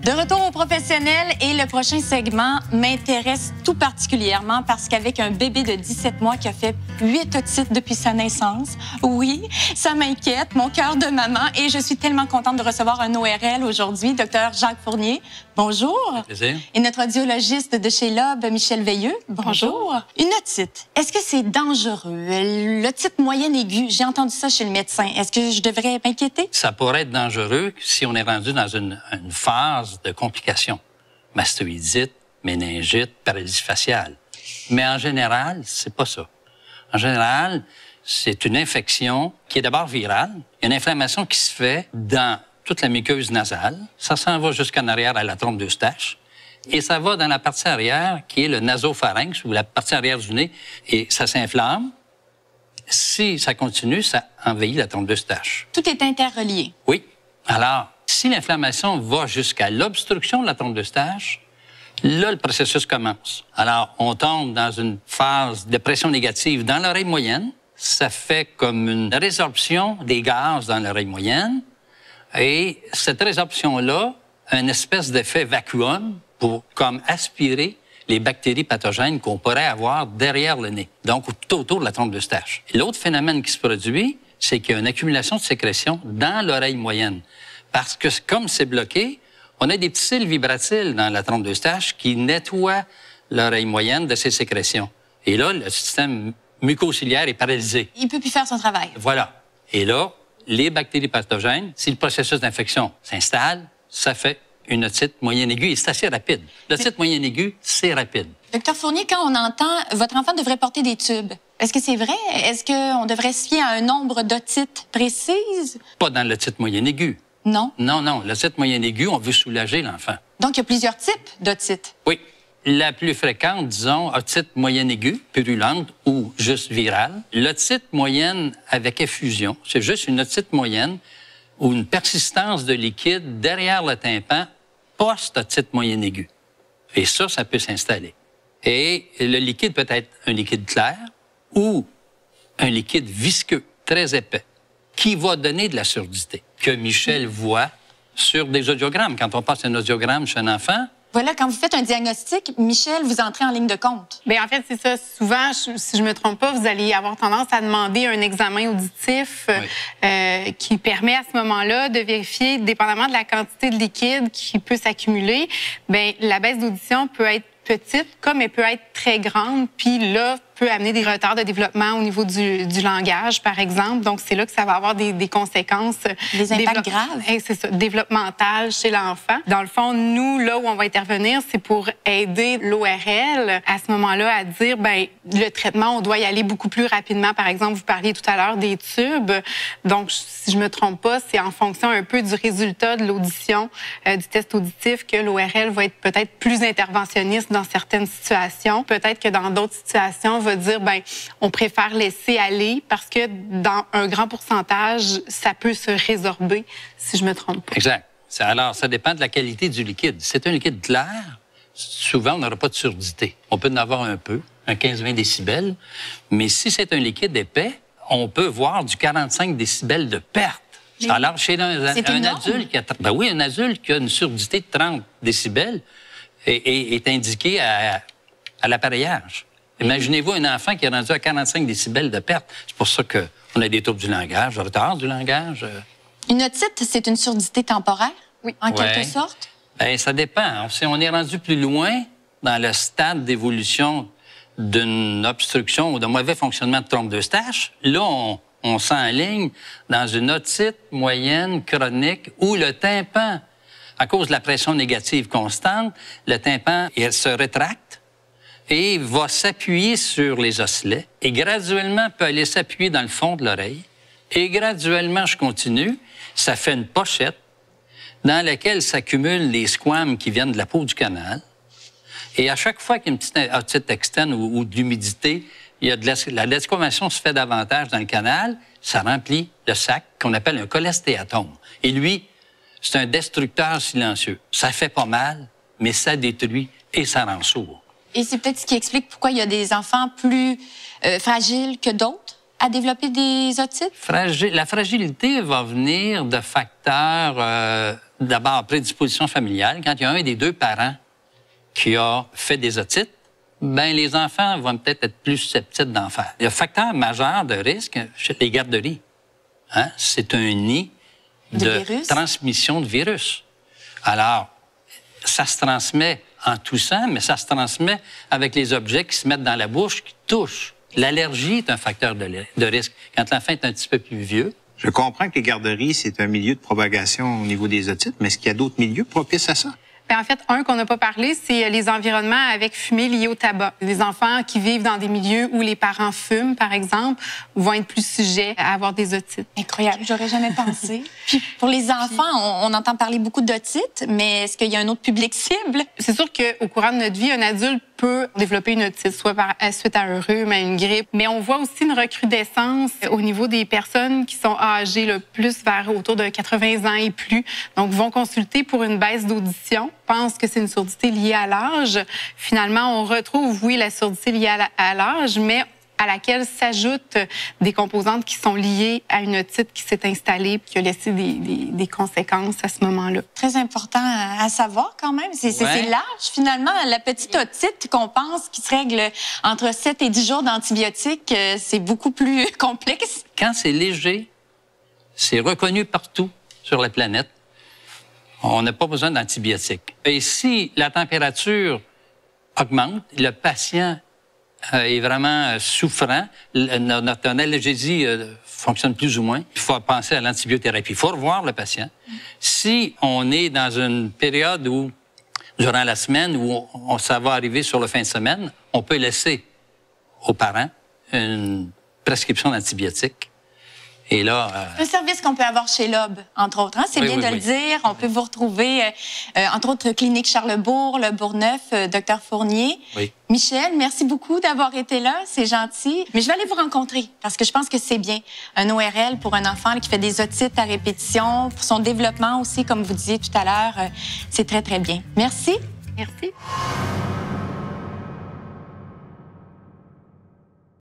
De retour au professionnel et le prochain segment m'intéresse tout particulièrement parce qu'avec un bébé de 17 mois qui a fait 8 otites depuis sa naissance, oui, ça m'inquiète, mon cœur de maman, et je suis tellement contente de recevoir un ORL aujourd'hui, Dr Jacques Fournier. Bonjour. Plaisir. Et notre audiologiste de chez Lob, Michel Veilleux. Bonjour. Une otite, est-ce que c'est dangereux? L'otite moyenne aiguë, j'ai entendu ça chez le médecin. Est-ce que je devrais m'inquiéter? Ça pourrait être dangereux si on est rendu dans une phase de complications. Mastoïdite, méningite, paralysie faciale. Mais en général, c'est pas ça. En général, c'est une infection qui est d'abord virale. Il y a une inflammation qui se fait dans toute la muqueuse nasale. Ça s'en va jusqu'en arrière à la trompe d'Eustache. Et ça va dans la partie arrière, qui est le nasopharynx, ou la partie arrière du nez, et ça s'inflamme. Si ça continue, ça envahit la trompe d'Eustache. Tout est interrelié. Oui. Alors, si l'inflammation va jusqu'à l'obstruction de la trompe d'Eustache, là, le processus commence. Alors, on tombe dans une phase de pression négative dans l'oreille moyenne. Ça fait comme une résorption des gaz dans l'oreille moyenne. Et cette résorption-là a une espèce d'effet vacuum pour comme aspirer les bactéries pathogènes qu'on pourrait avoir derrière le nez, donc tout autour de la trompe d'Eustache. L'autre phénomène qui se produit, c'est qu'il y a une accumulation de sécrétion dans l'oreille moyenne. Parce que comme c'est bloqué, on a des petits cils vibratiles dans la trompe d'Eustache qui nettoient l'oreille moyenne de ces sécrétions. Et là, le système mucociliaire est paralysé. Il peut plus faire son travail. Voilà. Et là, les bactéries pathogènes, si le processus d'infection s'installe, ça fait une otite moyenne aiguë et c'est assez rapide. L'otite moyenne aiguë, c'est rapide. Docteur Fournier, quand on entend « votre enfant devrait porter des tubes », est-ce que c'est vrai? Est-ce qu'on devrait se fier à un nombre d'otites précises? Pas dans l'otite moyenne aiguë. Non? Non, non. L'otite moyenne aiguë, on veut soulager l'enfant. Donc, il y a plusieurs types d'otites? Oui. La plus fréquente, disons, otite moyenne aiguë, purulente ou juste virale. L'otite moyenne avec effusion, c'est juste une otite moyenne ou une persistance de liquide derrière le tympan post-otite moyenne aiguë. Et ça peut s'installer. Et le liquide peut être un liquide clair ou un liquide visqueux, très épais, qui va donner de la surdité, que Michel voit sur des audiogrammes. Quand on passe un audiogramme chez un enfant, voilà, quand vous faites un diagnostic, Michel, vous entrez en ligne de compte. Bien, en fait, c'est ça. Souvent, si je me trompe pas, vous allez avoir tendance à demander un examen auditif qui permet à ce moment-là de vérifier, dépendamment de la quantité de liquide qui peut s'accumuler, bien, la baisse d'audition peut être petite, comme elle peut être très grande, puis là, peut amener des retards de développement au niveau du langage, par exemple. Donc, c'est là que ça va avoir des conséquences. Des impacts graves. C'est ça, développementales chez l'enfant. Dans le fond, nous, là où on va intervenir, c'est pour aider l'ORL à ce moment-là à dire, ben le traitement, on doit y aller beaucoup plus rapidement. Par exemple, vous parliez tout à l'heure des tubes. Donc, si je me trompe pas, c'est en fonction un peu du résultat de l'audition, du test auditif, que l'ORL va être peut-être plus interventionniste dans certaines situations. Peut-être que dans d'autres situations, va dire, ben, on préfère laisser aller parce que dans un grand pourcentage, ça peut se résorber, si je me trompe pas. Exact. Alors, ça dépend de la qualité du liquide. Si c'est un liquide clair, souvent, on n'aura pas de surdité. On peut en avoir un peu, un 15-20 décibels, mais si c'est un liquide épais, on peut voir du 45 décibels de perte. Mais alors, chez un adulte, un adulte qui a une surdité de 30 décibels est indiqué à l'appareillage. Imaginez-vous un enfant qui est rendu à 45 décibels de perte. C'est pour ça qu'on a des troubles du langage, du retard du langage. Une otite, c'est une surdité temporaire? Oui. En quelque sorte? Bien, ça dépend. Si on est rendu plus loin dans le stade d'évolution d'une obstruction ou d'un mauvais fonctionnement de trompe d'Eustache, là, on s'enligne dans une otite moyenne chronique où le tympan, à cause de la pression négative constante, le tympan il se rétracte et va s'appuyer sur les osselets et graduellement peut aller s'appuyer dans le fond de l'oreille. Et graduellement, je continue, ça fait une pochette dans laquelle s'accumulent les squames qui viennent de la peau du canal. Et à chaque fois qu'il y a une petite otite externe ou de l'humidité, il y a la desquamation se fait davantage dans le canal, ça remplit le sac qu'on appelle un cholestéatome. Et lui, c'est un destructeur silencieux. Ça fait pas mal, mais ça détruit et ça rend sourd. Et c'est peut-être ce qui explique pourquoi il y a des enfants plus fragiles que d'autres? à développer des otites? La fragilité va venir de facteurs, d'abord, prédisposition familiale. Quand il y a un des deux parents qui a fait des otites, ben les enfants vont peut-être être plus susceptibles d'en faire. Le facteur majeur de risque, c'est les garderies. Hein? C'est un nid de transmission de virus. Alors, ça se transmet en toussant, mais ça se transmet avec les objets qui se mettent dans la bouche, qui touchent. L'allergie est un facteur de risque. Quand l'enfant est un petit peu plus vieux. Je comprends que les garderies, c'est un milieu de propagation au niveau des otites, mais est-ce qu'il y a d'autres milieux propices à ça? En fait, un qu'on n'a pas parlé, c'est les environnements avec fumée liés au tabac. Les enfants qui vivent dans des milieux où les parents fument, par exemple, vont être plus sujets à avoir des otites. Incroyable, j'aurais jamais pensé. Puis pour les enfants, on entend parler beaucoup d'otites, mais est-ce qu'il y a un autre public cible? C'est sûr qu'au courant de notre vie, un adulte peut développer une otite, soit suite à un rhume, à une grippe. Mais on voit aussi une recrudescence au niveau des personnes qui sont âgées, le plus vers autour de 80 ans et plus. Donc, vont consulter pour une baisse d'audition. Pensent que c'est une surdité liée à l'âge. Finalement, on retrouve, oui, la surdité liée à l'âge, mais à laquelle s'ajoutent des composantes qui sont liées à une otite qui s'est installée et qui a laissé des conséquences à ce moment-là. Très important à savoir quand même. C'est l'âge, finalement. La petite otite qu'on pense qui se règle entre 7 et 10 jours d'antibiotiques, c'est beaucoup plus complexe. Quand c'est léger, c'est reconnu partout sur la planète. On n'a pas besoin d'antibiotiques. Et si la température augmente, le patient est vraiment souffrant, notre analgésie fonctionne plus ou moins, il faut penser à l'antibiothérapie. Il faut revoir le patient. Si on est dans une période où, durant la semaine, où ça va arriver sur la fin de semaine, on peut laisser aux parents une prescription d'antibiotiques. Et là, un service qu'on peut avoir chez Lob, entre autres. Hein? C'est bien de le dire. On peut vous retrouver, entre autres, Clinique Charlesbourg, le Bourgneuf, Dr Fournier. Oui. Michel, merci beaucoup d'avoir été là. C'est gentil. Mais je vais aller vous rencontrer parce que je pense que c'est bien. Un ORL pour un enfant là, qui fait des otites à répétition, pour son développement aussi, comme vous disiez tout à l'heure, c'est très, très bien. Merci. Merci.